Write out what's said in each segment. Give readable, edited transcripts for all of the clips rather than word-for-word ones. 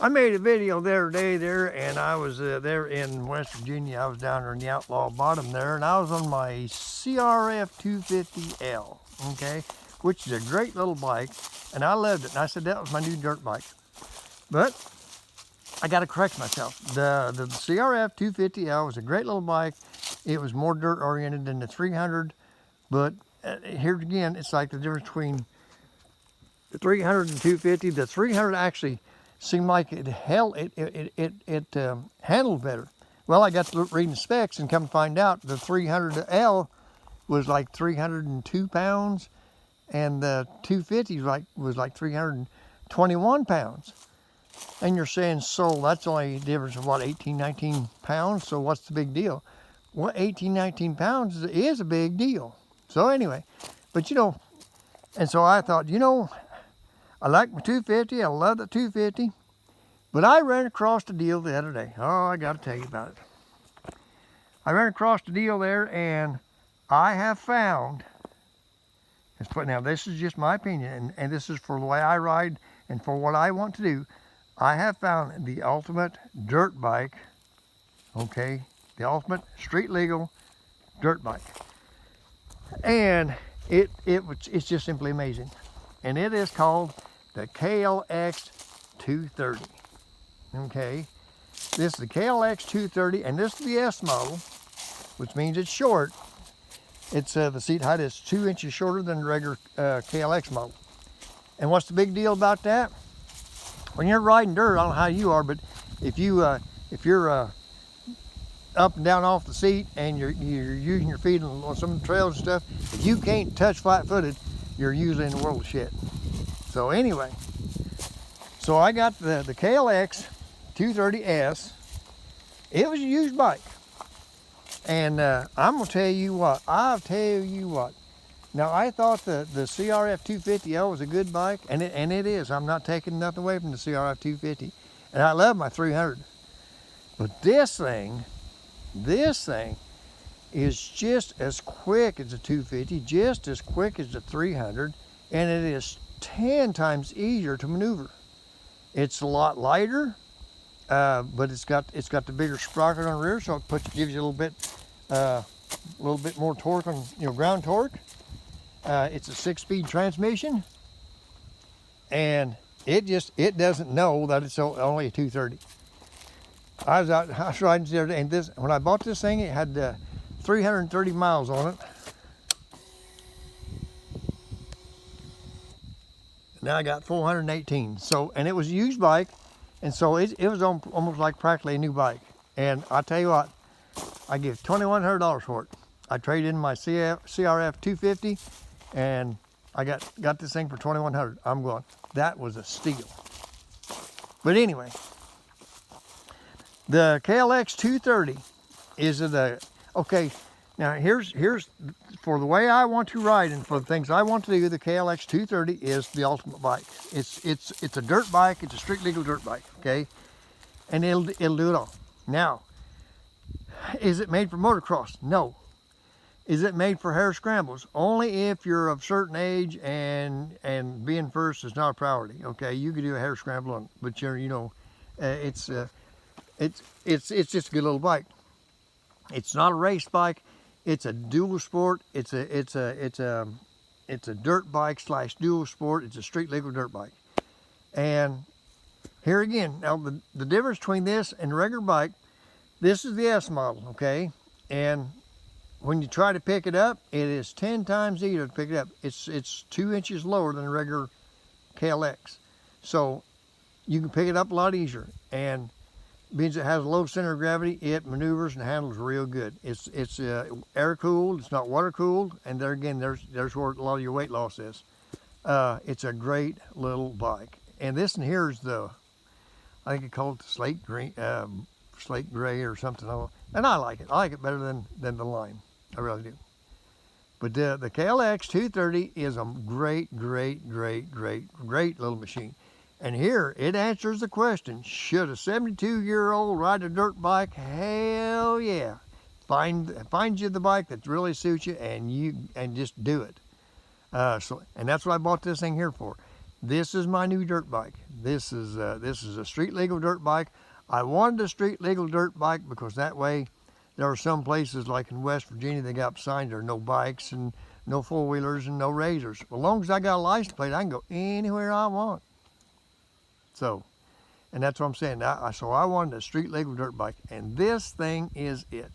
I made a video the other day there, and I was there in West Virginia. I was down there in the Outlaw Bottom there, and I was on my CRF 250L, okay, which is a great little bike, and I loved it. And I said that was my new dirt bike. But I got to correct myself. The CRF 250L was a great little bike. It was more dirt oriented than the 300, but here again, it's like the difference between the 300 and 250. The 300 actually seemed like it handled better. Well, I got to reading the specs and come to find out the 300L was like 302 pounds, and the 250 was like 321 pounds. And you're saying, so that's only a difference of what, 18, 19 pounds? So what's the big deal? Well, 18, 19 pounds is a big deal. So anyway, but you know, and so I thought, you know, I like my 250, I love the 250, but I ran across the deal the other day. Oh, I got to tell you about it. I ran across the deal there, and I have found, now this is just my opinion, and this is for the way I ride and for what I want to do. I have found the ultimate dirt bike, okay, the ultimate street legal dirt bike. And it's just simply amazing. And it is called the KLX 230. Okay, this is the KLX 230, and this is the S model, which means it's short. It's the seat height is 2 inches shorter than the regular KLX model. And what's the big deal about that? When you're riding dirt, I don't know how you are, but if you're up and down off the seat and you're using your feet on some of the trails and stuff, if you can't touch flat-footed, you're usually in a world of shit. So anyway, so I got the KLX 230S. It was a used bike, and I'm gonna tell you what. I'll tell you what. Now, I thought the CRF 250L was a good bike, and it is. I'm not taking nothing away from the CRF 250, and I love my 300. But this thing is just as quick as the 250, just as quick as the 300, and it is 10 times easier to maneuver. It's a lot lighter, but it's got the bigger sprocket on the rear, so it gives you a little bit more torque on, you know, ground torque. It's a 6-speed transmission, and it doesn't know that it's only a 230. I was riding the other day, and when I bought this thing, it had 330 miles on it. Now I got 418. So, and it was a used bike, and so it was almost like practically a new bike. And I tell you what, I give $2,100 for it. I traded in my CRF 250, and I got this thing for $2,100. I'm going, that was a steal. But anyway, the KLX 230 is okay. Now here's for the way I want to ride and for the things I want to do. The KLX 230 is the ultimate bike. It's a dirt bike. It's a street legal dirt bike. Okay, and it'll do it all. Now, is it made for motocross? No. Is it made for hare scrambles? Only if you're of certain age and being first is not a priority. Okay, you can do a hare scramble on, but it's just a good little bike. It's not a race bike. It's a dual sport. It's a dirt bike / dual sport. It's a street legal dirt bike. And here again, now the difference between this and the regular bike, this is the S model, okay? And when you try to pick it up, it is 10 times easier to pick it up. It's 2 inches lower than a regular KLX. So you can pick it up a lot easier. And means it has a low center of gravity, it maneuvers and handles real good. It's air cooled, it's not water cooled, and there again, there's where a lot of your weight loss is. It's a great little bike. And this one here is I think it called slate gray or something. And I like it. I like it better than the Line. I really do. But the KLX 230 is a great little machine. And here, it answers the question, should a 72-year-old ride a dirt bike? Hell yeah. Find you the bike that really suits you, and just do it. And that's what I bought this thing here for. This is my new dirt bike. This is a street legal dirt bike. I wanted a street legal dirt bike because that way, there are some places like in West Virginia they got signs there are no bikes and no four-wheelers and no razors. Well, as long as I got a license plate, I can go anywhere I want. So, and that's what I'm saying. So I wanted a street legal dirt bike, and this thing is it.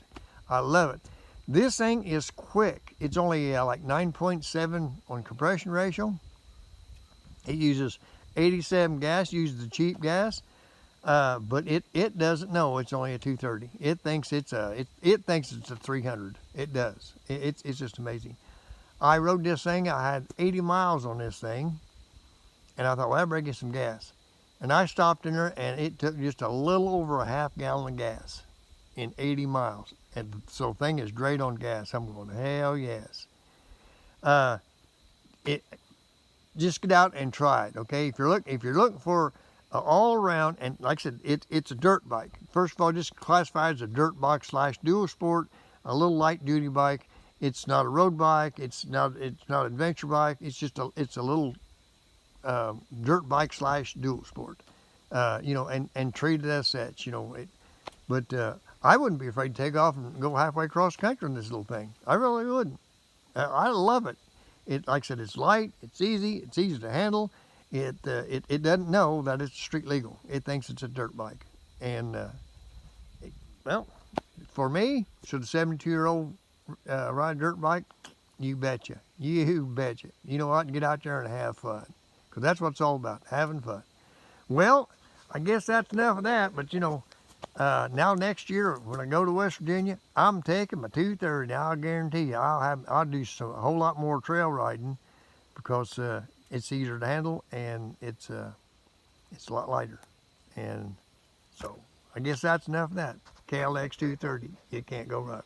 I love it. This thing is quick. It's only like 9.7 on compression ratio. It uses 87 gas, uses the cheap gas, but it doesn't know it's only a 230. It thinks it's a 300. It does. It's just amazing. I rode this thing. I had 80 miles on this thing, and I thought, well, I better get some gas. And I stopped in there, and it took just a little over a half gallon of gas in 80 miles. And so the thing is great on gas. I'm going, hell yes. Just get out and try it, okay? If you're looking for all around, and like I said, it's a dirt bike. First of all, just classified as a dirt bike / dual sport, a little light duty bike. It's not a road bike. It's not an adventure bike. It's a little dirt bike / dual sport. And treated as such. But I wouldn't be afraid to take off and go halfway across the country in this little thing. I really wouldn't. I love it. Like I said, it's light, it's easy to handle. It doesn't know that it's street legal. It thinks it's a dirt bike. And, well, for me, should a 72-year-old ride a dirt bike? You betcha. You betcha. You know what? Get out there and have fun. Because that's what it's all about, having fun. Well, I guess that's enough of that. But, now next year when I go to West Virginia, I'm taking my 230. I'll guarantee you, I'll do a whole lot more trail riding because it's easier to handle and it's a lot lighter. And so I guess that's enough of that. KLX 230. You can't go wrong.